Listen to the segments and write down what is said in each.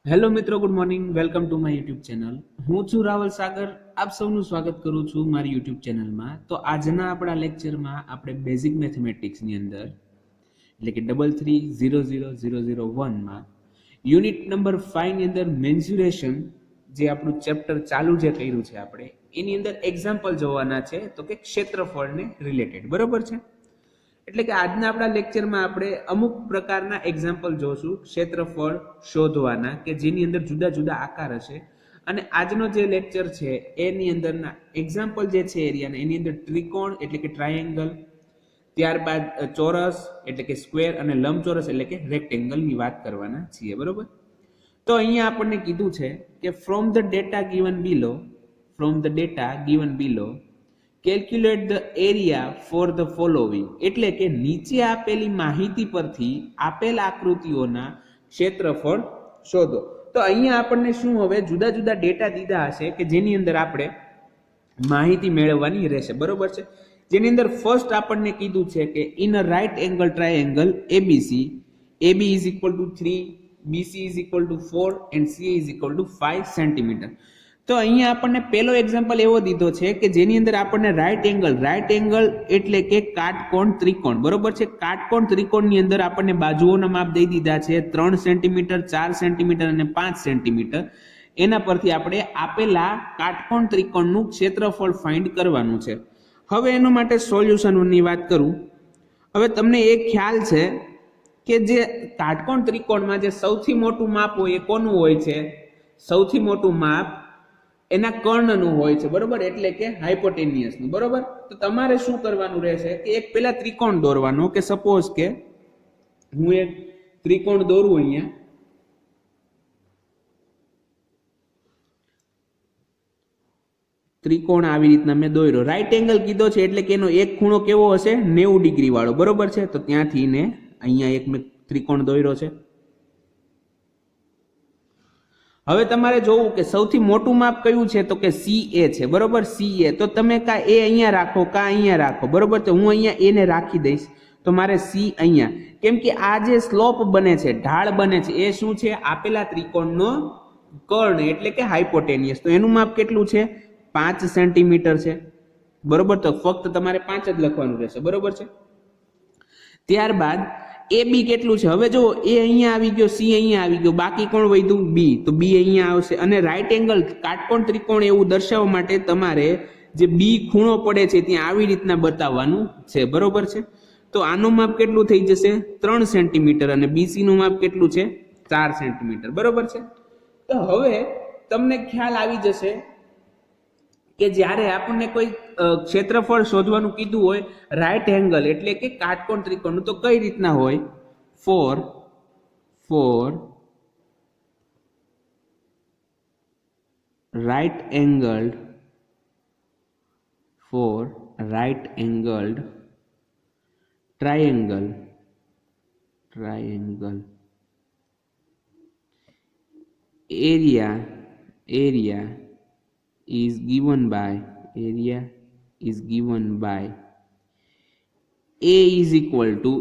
Hello મિત્રો, good morning. Welcome to my YouTube channel. હું છું રાવલ સાગર. આપ સૌનું સ્વાગત કરું છું મારી યુટ્યુબ ચેનલમાં. તો આજના આપણા લેક્ચરમાં આપણે બેઝિક મેથેમેટિક્સની અંદર એટલે કે 33000001માં યુનિટ નંબર 5 ની અંદર મેન્સ્યુરેશન જે આપણું ચેપ્ટર ચાલુ જે કર્યું છે આપણે એની અંદર એક્ઝામ્પલ જોવાના છે, તો કે ક્ષેત્રફળને રિલેટેડ. બરોબર છે. એટલે કે આજના આપણા લેક્ચરમાં આપણે અમુક પ્રકારના એક્ઝામ્પલ જોશું ક્ષેત્રફળ શોધવાના, કે જેની અંદર જુદા જુદા આકાર હશે. અને આજનો જે લેક્ચર છે એની અંદરના એક્ઝામ્પલ જે છે એરિયાના, એની અંદર ત્રિકોણ એટલે કે ટ્રાયેંગલ, ત્યારબાદ ચોરસ એટલે કે સ્ક્વેર, અને લંબચોરસ એટલે કે રેક્ટેંગલની વાત કરવાના છીએ. બરોબર. તો અહીંયા આપણને કીધું છે કે from the data given below calculate the area for the following. એટલે કે નીચે આપેલી માહિતી પરથી આપેલ આકૃતિઓના ક્ષેત્રફળ શોધો. તો અહીંયા આપણને શું હવે જુદા જુદા ડેટા દીધા હશે કે જેની અંદર આપણે માહિતી મેળવવાની રહેશે. બરોબર છે. જેની અંદર ફર્સ્ટ આપણને કીધું છે કે in a right angle triangle A B C, AB is equal to 3, BC is equal to 4 and CA is equal to 5 centimetre. તો અહીંયા આપણને પહેલો એક્ઝામ્પલ એવો દીધો છે કે જેની અંદર આપણને રાઇટ એંગલ એટલે કે કાટકોણ ત્રિકોણ. બરોબર છે. કાટકોણ ત્રિકોણની અંદર આપણને બાજુઓના માપ દઈ દીધા છે 3 સેન્ટીમીટર, 4 સેન્ટીમીટર અને 5 સેન્ટીમીટર. એના પરથી આપણે આપેલા કાટકોણ ત્રિકોણનું ક્ષેત્રફળ ફાઇન્ડ કરવાનું છે. હવે એના માટે સોલ્યુશનની વાત કરું. હવે તમને એક ખ્યાલ છે કે જે કાટકોણ ત્રિકોણમાં જે સૌથી મોટું માપ હોય એ કોનું હોય છે? સૌથી મોટું માપ એના કર્ણનું હોય છે. બરોબર. એટલે કે હાઇપોટેનિયસનું. બરોબર. તો તમારે શું કરવાનું રહેશે કે એક પેલા ત્રિકોણ દોરવાનો, કે સપોઝ કે હું એક ત્રિકોણ દોરું. અહીંયા ત્રિકોણ આવી રીતના મેં દોર્યો. રાઈટ એંગલ કીધો છે એટલે કે એનો એક ખૂણો કેવો હશે? 90 ડિગ્રી વાળો. બરોબર છે. તો ત્યાંથી ને અહીંયા એક મેં ત્રિકોણ દોર્યો છે. હવે તમારે જોવું કે સૌથી મોટું માપ કયું છે, તો કે CA છે. બરોબર. CA. તો તમે કા એ અહીંયા રાખો કા અહીંયા રાખો. બરોબર. તો હું અહીંયા એ ને રાખી દઈશ. તો મારે C અહીંયા, કેમ કે આ જે સ્લોપ બને છે, ઢાળ બને છે, એ શું છે? આપેલા ત્રિકોણનો કર્ણ એટલે કે હાઇપોટેનિયસ. તો એનું માપ કેટલું છે? 5 સેન્ટીમીટર છે. બરોબર. તો ફક્ત તમારે 5 જ લખવાનું રહેશે. બરોબર છે. ત્યારબાદ AB કેટલું છે? હવે જો એ અહીંયા આવી ગયો, C અહીંયા આવી ગયો, બાકી કોણ વધ્યું? B. તો B અહીંયા આવશે. અને રાઈટ એંગલ કાટકોણ ત્રિકોણ એવું દર્શાવવા માટે તમારે જે B ખૂણો પડે છે ત્યાં આવી રીતના બતાવવાનું છે. બરોબર છે. તો આનું માપ કેટલું થઈ જશે? 3 સેન્ટીમીટર. અને BC નું માપ કેટલું છે? 4 સેન્ટીમીટર. બરોબર છે. તો હવે તમને ખ્યાલ આવી જશે કે જ્યારે આપણને કોઈ ક્ષેત્રફળ શોધવાનું કીધું હોય રાઈટ એંગલ એટલે કે કાટકોણ ત્રિકોણનું, તો કઈ રીતના હોય? Four right angled triangle area is given by A is equal to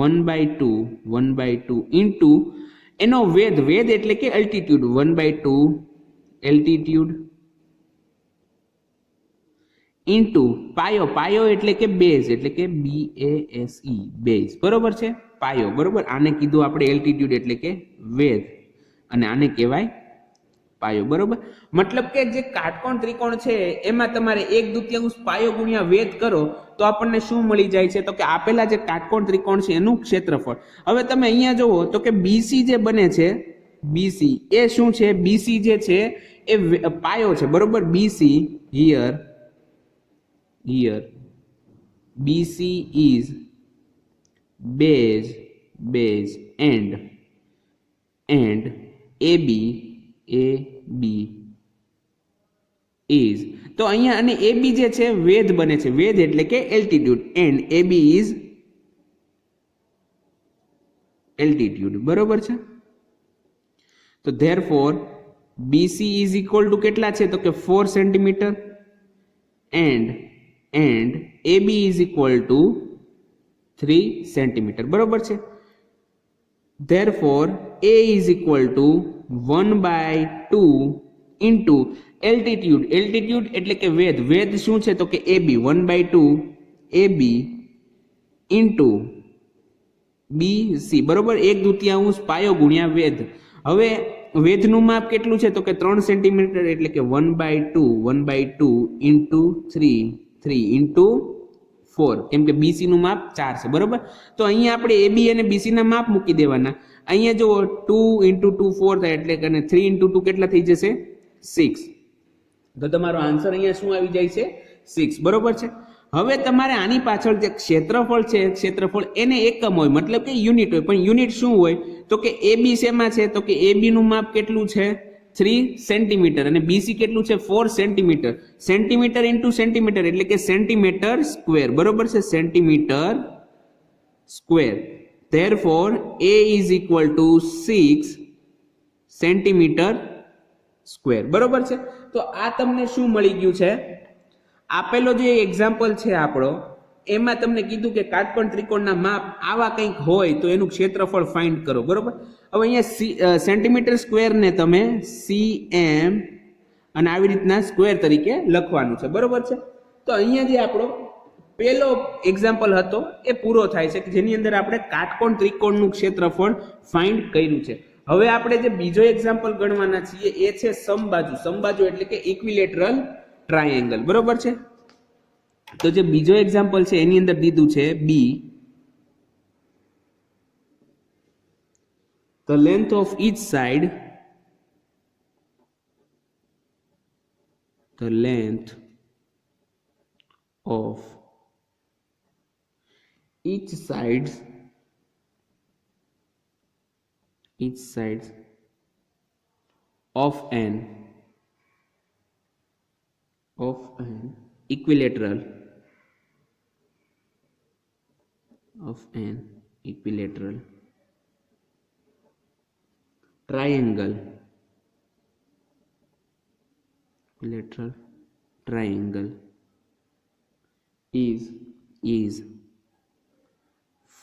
1/2 into એનો વેધ એટલે કે altitude 1/2 altitude into પાયો એટલે કે બેઝ એટલે કે BASE બેઝ. બરોબર છે. પાયો. બરોબર. આને કીધું આપણે altitude એટલે કે વેધ, અને આને કહેવાય પાયો. બરોબર. મતલબ કે જે કાટકોણ ત્રિકોણ છે એમાં તમારે 1/2 પાયો ગુણ્યા વેધ કરો તો આપણને શું મળી જાય છે? તો કે આપેલા જે કાટકોણ ત્રિકોણ છે એનું ક્ષેત્રફળ. હવે તમે અહીંયા જુઓ તો કે BC જે બને છે, BC એ શું છે? BC જે છે એ પાયો છે. બરોબર. BC here BC is base and AB is, તો અહીંયા અને AB જે છે વેધ બને છે. વેધ એટલે કે altitude, and AB is altitude. બરોબર છે. તો therefore BC is equal to કેટલા છે? તો કે 4 centimetre, and AB is equal to 3 centimetre. બરોબર છે. therefore a is equal to 1/2 into altitude. Altitude એટલે કે વેધ. વેધ શું છે તો કે ab, 1/2 ab ઇન્ટુ BC, બરોબર, 1/2 પાયો ગુણ્યા વેધ. હવે વેધનું માપ કેટલું છે તો કે 3 સેન્ટીમીટર, એટલે કે 1/2 ઇન્ટુ 3 ઇન્ટુ 4, કેમ કે BC નું માપ 4 છે, બરોબર. તો અહીંયા આપણે AB અને BC ના માપ મૂકી દેવાના. અહીંયા જો 2 ઇન્ટુ 2 4 થાય, એટલે કે 3 ઇન્ટુ 2 કેટલા થઈ જશે 6. તો તમારો આન્સર અહીંયા શું આવી જાય છે 6, બરોબર છે. હવે તમારે આની પાછળ જે ક્ષેત્રફળ છે, ક્ષેત્રફળ એને એકમ હોય, મતલબ કે યુનિટ હોય. પણ યુનિટ શું હોય તો કે AB શેમાં છે તો કે AB નું માપ કેટલું છે 3 સેન્ટીમીટર અને BC કેટલું છે 4 સેન્ટીમીટર. સેન્ટીમીટર ઇન્ટુ સેન્ટીમીટર એટલે કે સેન્ટીમીટર સ્ક્વેર, બરોબર છે, centimetre square. Therefore A is equal to 6 centimetre square, બરોબર છે. તો આ તમને શું મળી ગયું છે? આપેલો જે એક્ઝામ્પલ છે આપણો, એમાં તમને કીધું કે કાટકોણ ત્રિકોણના માપ આવા કંઈક હોય તો એનું ક્ષેત્રફળ ફાઇન્ડ કરો, બરોબર. હવે અહીંયા સેન્ટીમીટર સ્ક્વેર ને તમે cm અને આવી રીતના સ્ક્વેર તરીકે લખવાનું છે, બરોબર છે. તો અહીંયા જે આપણો પહેલો એક્ઝામ્પલ હતો એ પૂરો થાય છે, કે જેની અંદર આપણે કાટકોણ ત્રિકોણનું ક્ષેત્રફળ ફાઇન્ડ કર્યું છે. હવે આપણે જે બીજો એક્ઝામ્પલ ગણવાના છીએ એ છે સમબાજુ. સમબાજુ એટલે કે ઇક્વિલેટરલ ટ્રાયેંગલ, બરોબર છે. તો જે બીજો એક્ઝામ્પલ છે એની અંદર દીધું છે B, the length of each side, the length of each sides of an equilateral triangle is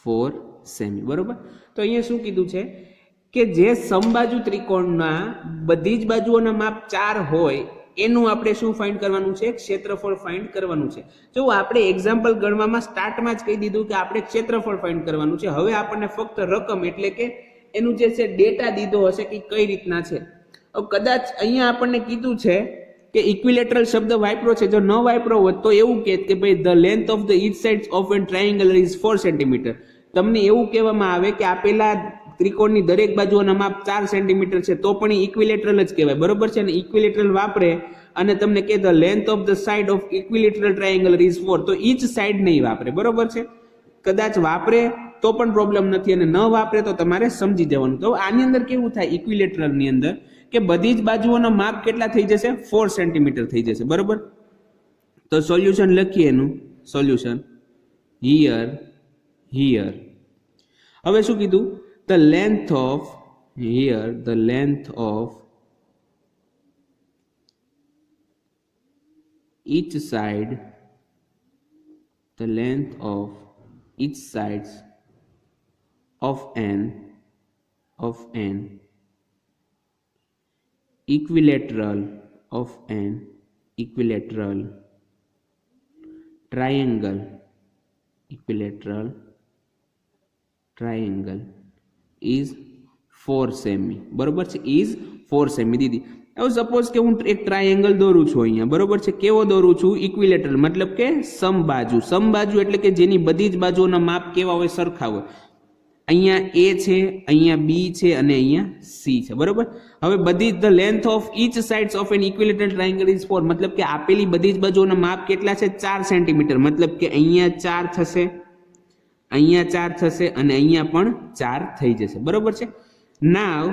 4 semi, બરોબર. તો અહીંયા શું કીધું છે કે જે સમબાજુ ત્રિકોણના બધી જ બાજુઓના માપ 4 હોય એનું આપણે શું ફાઇન્ડ કરવાનું છે? ક્ષેત્રફળ ફાઇન્ડ કરવાનું છે. જો આપણે એક્ઝામ્પલ ગણવામાં સ્ટાર્ટમાં જ કહી દીધું કે આપણે ક્ષેત્રફળ ફાઇન્ડ કરવાનું છે. હવે આપણને ફક્ત રકમ એટલે કે એનું જે છે ડેટા દીધો હશે કે કઈ રીતના છે. કદાચ અહીંયા આપણને કીધું છે કે ઇક્વિલેટરલ શબ્દ વાપરો છે, જો ન વાપરો હોત તો એવું કે ભાઈ the length of the each sides of an triangle is 4 centimetre. તમને એવું કહેવામાં આવે કે આપેલા ત્રિકોણની દરેક બાજુઓના માપ 4 સેન્ટીમીટર છે તો પણ ઇક્વિલેટરલ જ કહેવાય, બરોબર છે. અને ઇક્વિલેટરલ વાપરે અને તમને કહે the length of the side of equilateral triangle is 4, તો ઈચ સાઇડ નહીં વાપરે, બરોબર છે. કદાચ વાપરે તો પણ પ્રોબ્લેમ નથી અને ન વાપરે તો તમારે સમજી જવાનું. તો આની અંદર કેવું થાય ઇક્વિલેટરલ ની અંદર કે બધી જ બાજુઓના માપ કેટલા થઈ જશે? 4 સેન્ટીમીટર થઈ જશે, બરોબર. તો સોલ્યુશન લખીએ એનું સોલ્યુશન હિયર. હવે શું કીધું? the length of each sides of an equilateral triangle is 4 semi, બરોબર છે. is 4 સેમી દીધી. હવે સપોઝ કે હું એક ટ્રાયેંગલ દોરું છું અહીંયા, બરોબર છે. કેવો દોરું છું? ઇક્વિલેટરલ, મતલબ કે સમબાજુ. સમબાજુ એટલે કે જેની બધી જ બાજુઓના માપ કેવા હોય? સરખા હોય. અહીંયા A છે, અહીંયા B છે અને અહીંયા C છે, બરોબર. હવે બધી the length of each sides of an equilateral triangle is 4, મતલબ કે આપેલી બધી જ બાજુઓના માપ કેટલા છે? 4 સેન્ટીમીટર. મતલબ કે અહીંયા 4 થશે, અહીંયા 4 થશે અને અહીંયા પણ 4 થઈ જશે, બરોબર છે. નાવ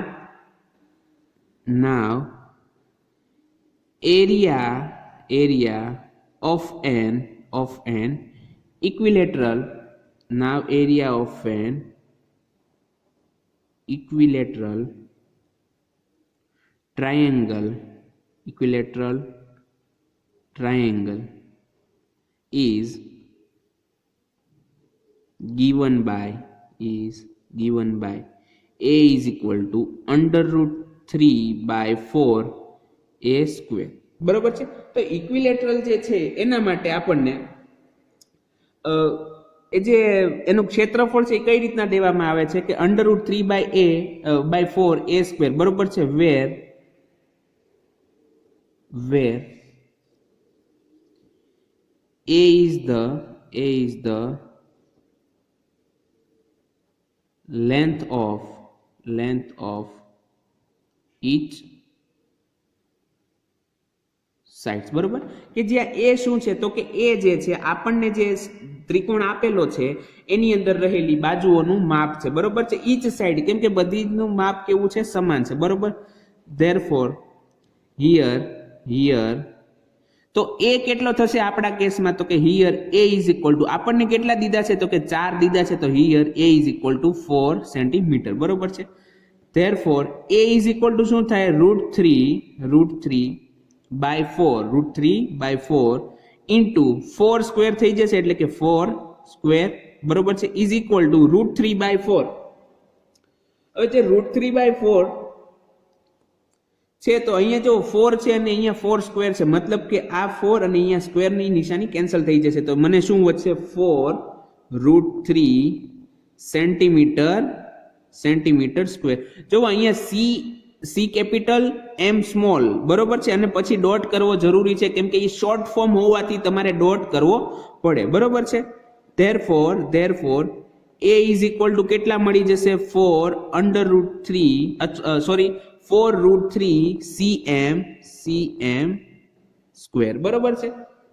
area of an equilateral triangle is given by a is equal to √3/4 a square. બરોબર છે. તો ઇક્વિલેટરલ જે છે એના માટે આપણને એ જે એનું ક્ષેત્રફળ છે એ કઈ રીતના દેવામાં આવે છે કે √3/4 a સ્ક્વેર. બરોબર છે. વેર a is the length of each sides. બરોબર કે જ્યાં એ શું છે તો કે એ જે છે આપણને જે ત્રિકોણ આપેલો છે એની અંદર રહેલી બાજુઓનું માપ છે. બરોબર છે. ઈચ સાઈડ કેમ કે બધીનું માપ કેવું છે સમાન છે. બરોબર. ધેરફોર હિયર તો એ કેટલો થશે આપણા કેસમાં તો કે here A is equal two આપણને કેટલા દીધા છે તો કે 4 દીધા છે. તો here A is equal two 4 centimetre. બરોબર છે. Therefore A is equal to શું થાય √3/4 ઇન્ટુ 4 સ્ક્વેર થઈ જશે એટલે કે 4 સ્ક્વેર. બરોબર છે. Is equal two √3/4. હવે જે √3/4 છે તો અહીંયા જો 4 છે અને અહીંયા 4 સ્ક્વેર છે મતલબ કે આ 4 અને અહીંયા સ્ક્વેરની નિશાની કેન્સલ થઈ જશે. તો મને શું વધશે 4√3 સેન્ટીમીટર સ્ક્વેર. જો અહીંયા સી કેપિટલ એમ સ્મોલ. બરોબર છે. અને પછી ડોટ કરવો જરૂરી છે કેમ કે એ શોર્ટ ફોર્મ હોવાથી તમારે ડોટ કરવો પડે. બરોબર છે. Therefore a is equal two કેટલા મળી જશે 4√3 cm સ્ક્વેર. બરોબર છે.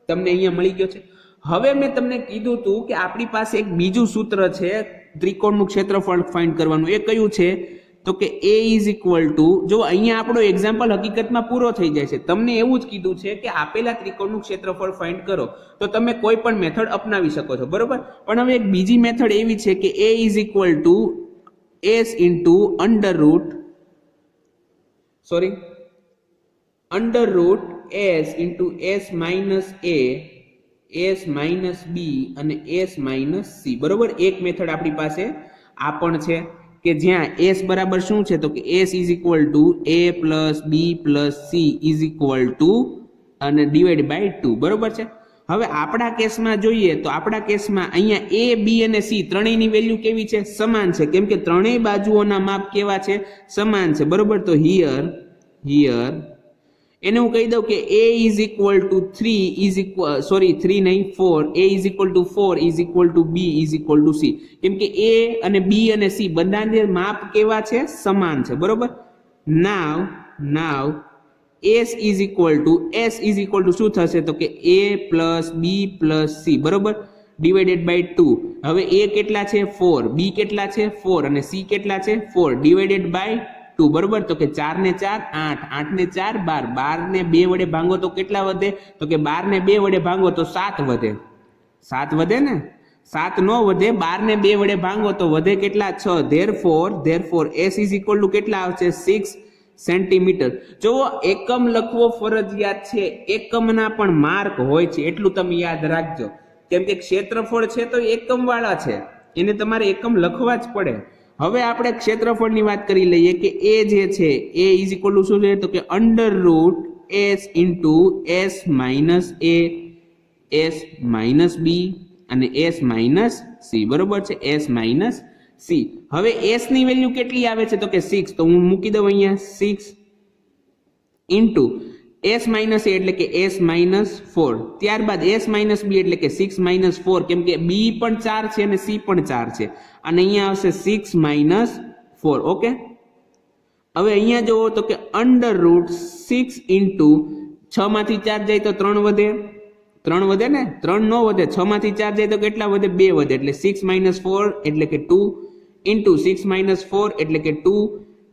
તમને અહીંયા મળી ગયો છે. હવે મેં તમને કીધું હતું કે આપણી પાસે એક બીજું સૂત્ર છે ત્રિકોણનું ક્ષેત્રફળ ફાઇન્ડ કરવાનું. એ કયું છે તો કે a ઇઝ ઇક્વલ ટુ જો અહીંયા આપણો એક્ઝામ્પલ હકીકતમાં પૂરો થઈ જાય છે. તમને એવું જ કીધું છે કે આપેલા ત્રિકોણનું ક્ષેત્રફળ ફાઇન્ડ કરો તો તમે કોઈ પણ મેથડ અપનાવી શકો છો. બરોબર. પણ હવે એક બીજી મેથડ એવી છે કે a is equal two s into under s into s minus a s minus b અને s માઇનસ c. બરોબર. એક મેથડ આપણી પાસે આ પણ છે કે જ્યાં s બરાબર શું છે તો કે s is equal two a plus b plus c is equal two અને ડિવાઈડ બાય 2. બરોબર છે. હવે આપણા કેસમાં જોઈએ તો આપણા કેસમાં અહીંયા a b અને c ત્રણેયની વેલ્યુ કેવી છે સમાન છે કેમ કે ત્રણેય બાજુઓના માપ કેવા છે સમાન છે. બરોબર. તો હિયર એને હું કહી દઉં કે a ઇઝ ઇક્વલ ટુ 3 નહીં 4 a is equal two 4 is equal two b is equal two c કેમ કે a અને b અને c બધાને માપ કેવા છે સમાન છે. બરોબર. Now s is equal to શું થશે તો કે a plus b plus c. બરોબર. Divided by 2. હવે a કેટલા છે 4 b કેટલા છે 4 અને c કેટલા છે 4 ડિવાઇડેડ બાય 2. બરોબર. તો કે 4 ને 4 8 8 ને 4 12 12 ને 2 વડે ભાંગો તો કેટલા વધે તો કે 12 ને 2 વડે ભાંગો તો 7 વધે. 7 વધે ને 7 નો વધે. 12 ને 2 વડે ભાંગો તો વધે કેટલા 6. Therefore s is equal two કેટલા આવશે 6 સેન્ટીમીટર. જો એકમ લખવો ફરજિયાત છે. એકમના પણ માર્ક હોય છે એટલું તમે યાદ રાખજો કેમ કે ક્ષેત્રફળ છે તો એકમ વાળા છે એને તમારે એકમ લખવા જ પડે. હવે આપણે ક્ષેત્રફળની વાત કરી લઈએ કે a જે છે a ઇઝ ઇક્વલ ટુ શું છે તો કે √s into s minus a s minus b અને s માઇનસ c. બરોબર છે. s minus c. હવે s ની વેલ્યુ કેટલી આવે છે તો કે 6. તો હું મૂકી દઉં અહીંયા 6 ઇન્ટુ s માઇનસ a એટલે કે s માઇનસ 4. ત્યારબાદ s માઇનસ b એટલે કે 6 માઇનસ 4 કેમ કે b પણ 4 છે અને c પણ 4 છે અને અહીંયા આવશે 6 માઇનસ 4. ઓકે. હવે અહીંયા જુઓ તો કે √6 ઇન્ટુ 6 માંથી 4 જાય તો 3 વધે ને 3 નો વધે. 6 માંથી 4 જાય તો કેટલા વધે 2 વધે એટલે 6 માઇનસ 4 એટલે કે 2 ઇન્ટુ 6 માઇનસ 4 એટલે કે 2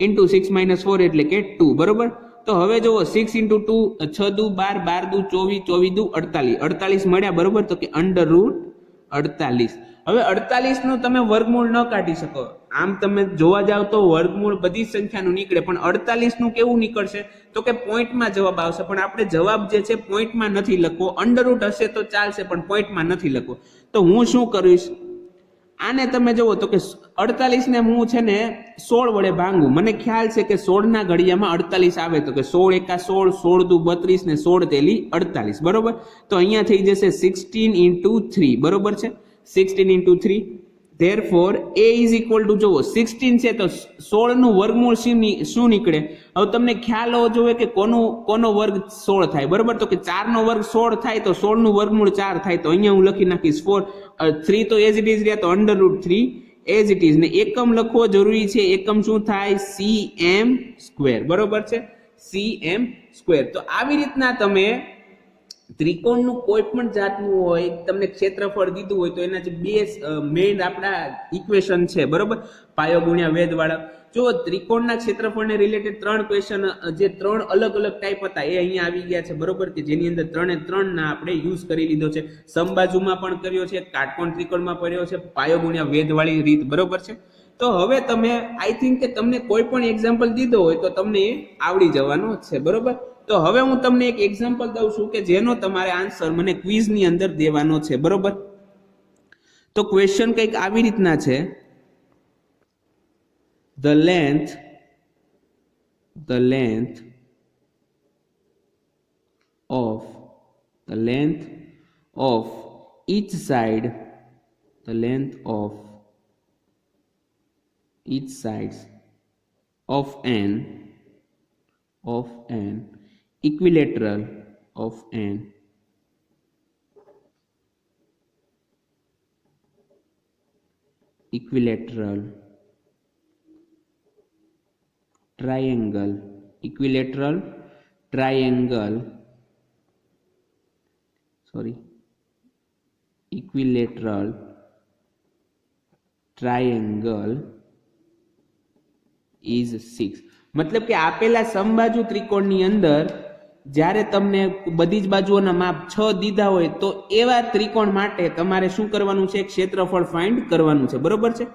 ઇન્ટુ 6 માઇનસ 4 એટલે કે 2. બરોબર. તો હવે જુઓ 6 ઇન્ટુ 2 6 દુ 12 12 દુ 24 24 દુ 48 48 મળ્યા. બરોબર. તો કે √48. હવે 48 નું તમે વર્ગમૂળ ન કાઢી શકો. આમ તમે જોવા જાવ તો વર્ગમૂળ બધી સંખ્યાનું નીકળે પણ 48 નું કેવું નીકળશે તો કે પોઈન્ટમાં જવાબ આવશે. પણ આપણે જવાબ જે છે પોઈન્ટમાં નથી લખવો. અંડર રૂટ હશે તો ચાલશે પણ પોઈન્ટમાં નથી લખવો. તો હું શું કરીશ આને તમે જુઓ તો કે 48 ને હું છે ને 16 વડે ભાંગું, મને ખ્યાલ છે કે 16 ના ઘડિયામાં 48 આવે તો કે 16 એકા 16, 16 દુ 32 ને 16 તેલી 48, બરોબર. તો અહીંયા થઈ જશે 16 into 3, બરોબર છે, 16 into 3. Therefore a is equal to જુઓ 16 છે તો 16 નું વર્ગમૂળ શું નીકળે? હવે તમને ખ્યાલ હોવો જોઈએ કે કોનો વર્ગ 16 થાય, બરોબર. તો કે 4 નો વર્ગ 16 થાય તો 16 નું વર્ગમૂળ 4 થાય. તો અહીંયા હું લખી નાખીશ 4, 3 તો એઝ ઇટ ઇઝ રહ્યા તો √3 એઝ ઇટ ઇઝ, ને એકમ લખવો જરૂરી છે. એકમ શું થાય? cm², બરોબર છે, cm². તો આવી રીતના તમે ત્રિકોણનું કોઈ પણ જાતનું હોય, તમને ક્ષેત્રફળ દીધું હોય તો એના જે બે મેઇન આપણા ઇક્વેશન છે, બરોબર, પાયો ગુણ્યા વેધ વાળા. જો ત્રિકોણના ક્ષેત્રફળને રિલેટેડ 3 ક્વેશ્ચન, જે 3 અલગ અલગ ટાઈપ હતા એ અહીંયા આવી ગયા છે, બરોબર, કે જેની અંદર 3 ના આપણે યુઝ કરી લીધો છે. સમબાજુમાં પણ કર્યો છે, કાટકોણ ત્રિકોણમાં કર્યો છે, પાયો ગુણ્યા વેધ વાળી રીત, બરોબર છે. તો હવે તમે આઈ થિંક કે તમને કોઈ પણ એક્ઝામ્પલ દીધો હોય તો તમને એ આવડી જવાનો છે, બરોબર. તો હવે હું તમને એક એક્ઝામ્પલ દઉં છું કે જેનો તમારે આન્સર મને ક્વિઝ ની અંદર દેવાનો છે, બરોબર. તો ક્વેશ્ચન કંઈક આવી રીતના છે. the length of each side of an equilateral triangle is 6. મતલબ કે આપેલા સમબાજુ ત્રિકોણની અંદર જ્યારે તમને બધી જ બાજુઓના માપ 6 દીધા હોય તો એવા ત્રિકોણ માટે તમારે શું કરવાનું છે? ક્ષેત્રફળ ફાઇન્ડ કરવાનું છે, બરોબર છે.